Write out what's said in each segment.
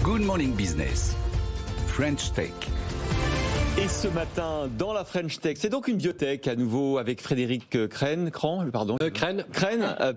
Good Morning Business, French Tech. Et ce matin, dans la French Tech, c'est donc une biotech à nouveau avec Frédéric Crène,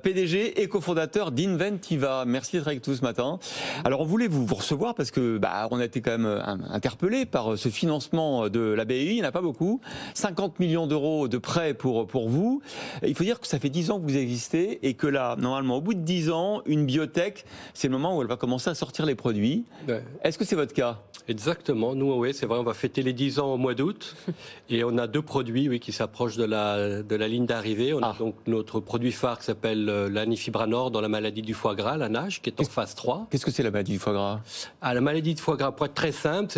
PDG et cofondateur d'Inventiva. Merci d'être avec nous ce matin. Alors on voulait vous recevoir parce que on a été quand même interpellé par ce financement de la BEI. Il n'y en a pas beaucoup. 50 millions d'euros de prêts pour vous. Il faut dire que ça fait 10 ans que vous existez et que là, normalement, au bout de 10 ans, une biotech, c'est le moment où elle va commencer à sortir les produits. Ouais. Est-ce que c'est votre cas ? Exactement. Nous, oui, c'est vrai, on va fêter les 10 ans au mois d'août et on a deux produits qui s'approchent de la ligne d'arrivée. On a donc notre produit phare qui s'appelle l'anifibranor dans la maladie du foie gras, la NASH, qui est en phase 3. Qu'est-ce que c'est la maladie du foie gras ? La maladie du foie gras, pour être très simple,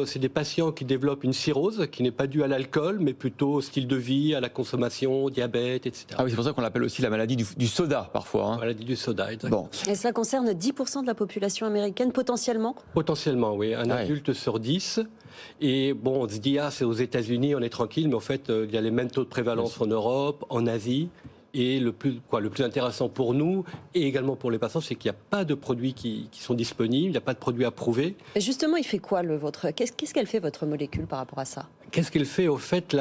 c'est des patients qui développent une cirrhose qui n'est pas due à l'alcool, mais plutôt au style de vie, à la consommation, au diabète, etc. Ah oui, c'est pour ça qu'on l'appelle aussi la maladie du soda parfois. La maladie du soda, exactement. Bon. Et cela concerne 10% de la population américaine potentiellement ? Potentiellement, oui. Un adulte sur 10. Et bon, on se dit, c'est aux États-Unis, on est tranquille, mais en fait, il y a les mêmes taux de prévalence en Europe, en Asie. Et le plus intéressant pour nous et également pour les patients, c'est qu'il n'y a pas de produits qui sont disponibles, il n'y a pas de produits approuvés. Et justement, il fait quoi qu'est-ce qu'elle fait votre molécule par rapport à ça ? Qu'est-ce qu'elle fait ? Au fait,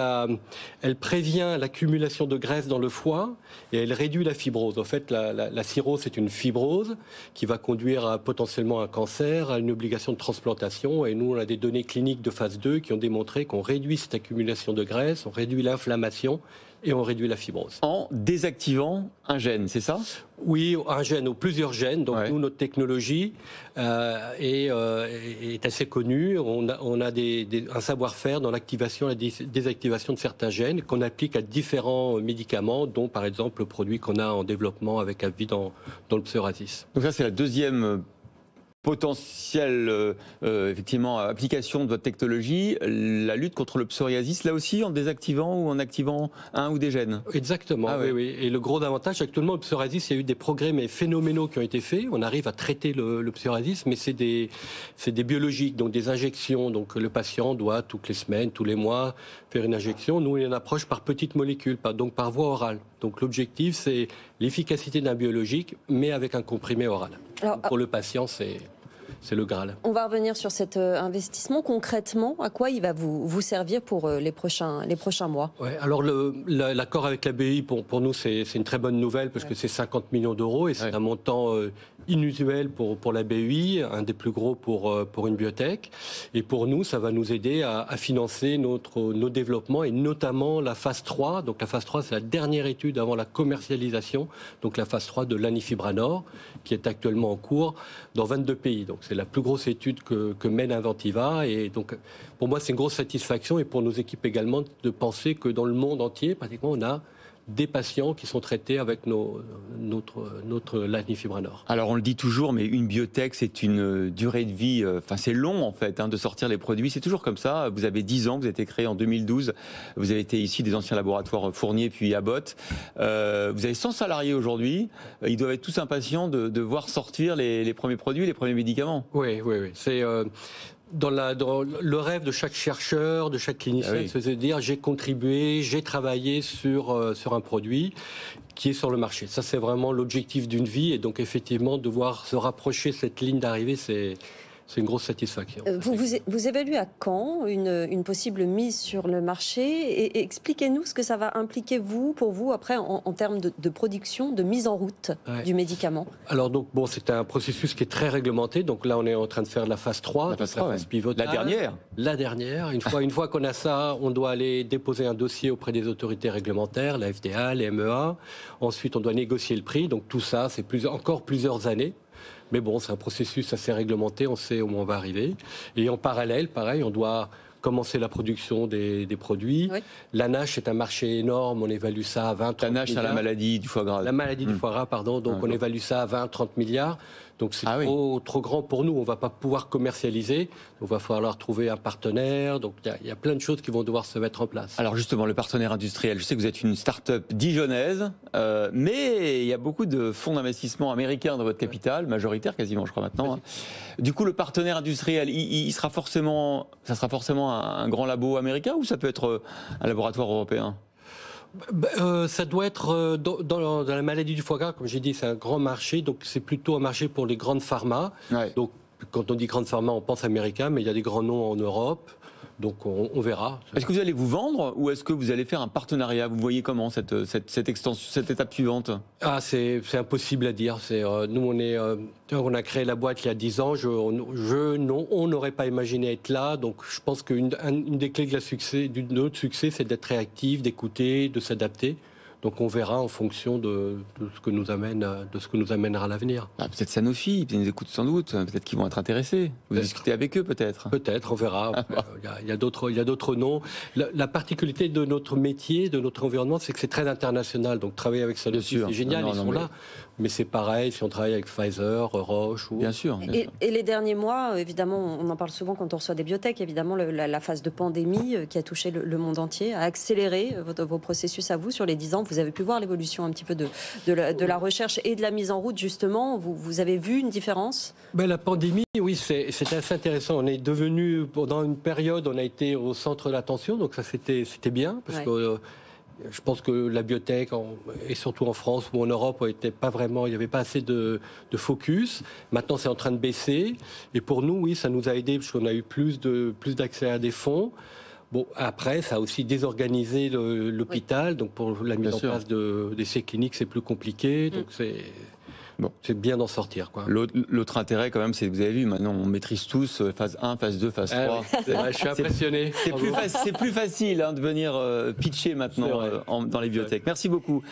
elle prévient l'accumulation de graisse dans le foie et elle réduit la fibrose. En fait, la cirrhose, c'est une fibrose qui va conduire potentiellement à un cancer, à une obligation de transplantation. Et nous, on a des données cliniques de phase 2 qui ont démontré qu'on réduit cette accumulation de graisse, on réduit l'inflammation et on réduit la fibrose. En désactivant un gène, c'est ça ? Oui, un gène ou plusieurs gènes. Donc nous, notre technologie est assez connue. On a un savoir-faire dans l'activation et la désactivation de certains gènes qu'on applique à différents médicaments, dont par exemple le produit qu'on a en développement avec AbbVie dans le psoriasis. Donc ça, c'est la deuxième potentielle effectivement application de votre technologie, la lutte contre le psoriasis, là aussi en désactivant ou en activant un ou des gènes. Exactement, oui. Et le gros avantage, actuellement, le psoriasis, il y a eu des progrès mais phénoménaux qui ont été faits. On arrive à traiter le psoriasis, mais c'est des biologiques, donc des injections. Donc le patient doit toutes les semaines, tous les mois faire une injection. Nous, il y a une approche par petites molécules, donc par voie orale. Donc l'objectif, c'est l'efficacité d'un biologique, mais avec un comprimé oral. Alors, pour le patient, c'est le Graal. On va revenir sur cet investissement. Concrètement, à quoi il va vous servir pour les prochains mois ? Alors l'accord avec la BEI, pour nous, c'est une très bonne nouvelle parce que c'est 50 millions d'euros et c'est un montant inusuel pour la BEI, un des plus gros pour une biotech. Et pour nous, ça va nous aider à financer nos développements et notamment la phase 3. Donc la phase 3, c'est la dernière étude avant la commercialisation. Donc la phase 3 de l'anifibranor, qui est actuellement en cours dans 22 pays. Donc c'est la plus grosse étude que mène Inventiva. Et donc, pour moi, c'est une grosse satisfaction et pour nos équipes également de penser que dans le monde entier, pratiquement, on a des patients qui sont traités avec notre l'anifibranor. Alors on le dit toujours, mais une biotech, c'est une durée de vie, c'est long en fait, de sortir les produits. C'est toujours comme ça. Vous avez 10 ans, vous avez été créé en 2012. Vous avez été ici des anciens laboratoires Fournier puis Abbott. Vous avez 100 salariés aujourd'hui. Ils doivent être tous impatients de voir sortir les premiers produits, les premiers médicaments. Oui. C'est dans le rêve de chaque chercheur, de chaque clinicien, c'est de dire j'ai contribué, j'ai travaillé sur un produit qui est sur le marché. Ça, c'est vraiment l'objectif d'une vie. Et donc, effectivement, devoir se rapprocher de cette ligne d'arrivée, c'est une grosse satisfaction. Vous évaluez à quand une possible mise sur le marché et expliquez-nous ce que ça va impliquer pour vous après en termes de production, de mise en route du médicament. Alors donc c'est un processus qui est très réglementé. Donc là on est en train de faire la phase 3, la phase pivotale. La dernière. Une fois qu'on a ça, on doit aller déposer un dossier auprès des autorités réglementaires, la FDA, les MEA. Ensuite on doit négocier le prix. Donc tout ça c'est encore plusieurs années. Mais bon, c'est un processus assez réglementé, on sait où on va arriver. Et en parallèle, pareil, on doit commencer la production des produits. La NASH est un marché énorme, on évalue ça à 20-30 milliards. La NASH, c'est la maladie du foie gras. La maladie du foie gras, pardon. Donc on évalue ça à 20-30 milliards. Donc c'est trop grand pour nous, on ne va pas pouvoir commercialiser. Il va falloir trouver un partenaire. Donc il y a plein de choses qui vont devoir se mettre en place. Alors justement, le partenaire industriel, je sais que vous êtes une start-up dijonnaise, mais il y a beaucoup de fonds d'investissement américains dans votre capital, majoritaire quasiment je crois maintenant. Du coup, le partenaire industriel, ça sera forcément un grand labo américain ou ça peut être un laboratoire européen ? Ça doit être dans la maladie du foie gras, comme j'ai dit, c'est un grand marché, donc c'est plutôt un marché pour les grandes pharma. Donc quand on dit grande pharma, on pense américain, mais il y a des grands noms en Europe. Donc on verra. Est-ce que vous allez vous vendre ou est-ce que vous allez faire un partenariat? Vous voyez comment cette extension, cette étape suivante? C'est impossible à dire. Nous, on a créé la boîte il y a 10 ans. On n'aurait pas imaginé être là. Donc je pense qu'une des clés de notre succès, c'est d'être réactif, d'écouter, de s'adapter. Donc on verra en fonction de ce que nous amènera l'avenir. Peut-être Sanofi, ils nous écoutent sans doute. Peut-être qu'ils vont être intéressés. Vous discutez avec eux peut-être. Peut-être, on verra. Il y a d'autres noms. La particularité de notre métier, de notre environnement, c'est que c'est très international. Donc travailler avec Sanofi, c'est génial, ils sont là. Mais c'est pareil si on travaille avec Pfizer, Roche. Bien sûr. Et les derniers mois, évidemment, on en parle souvent quand on reçoit des biotech, évidemment, la phase de pandémie qui a touché le monde entier a accéléré vos processus à vous sur les 10 ans. Vous avez pu voir l'évolution un petit peu de la recherche et de la mise en route, justement. Vous avez vu une différence? La pandémie, oui, c'était assez intéressant. On est devenu, pendant une période, on a été au centre de l'attention, donc ça c'était bien, parce que je pense que la biotech, et surtout en France ou en Europe, il n'y avait pas assez de focus. Maintenant, c'est en train de baisser. Et pour nous, oui, ça nous a aidé, parce qu'on a eu plus d'accès à des fonds. Bon, après, ça a aussi désorganisé l'hôpital. Donc, pour la mise en place d'essais cliniques, c'est plus compliqué. Donc, c'est bien d'en sortir, quoi. L'autre intérêt, quand même, c'est que vous avez vu, maintenant, on maîtrise tous phase 1, phase 2, phase 3. Je suis impressionné. C'est plus facile de venir pitcher maintenant dans les biotech. Merci beaucoup.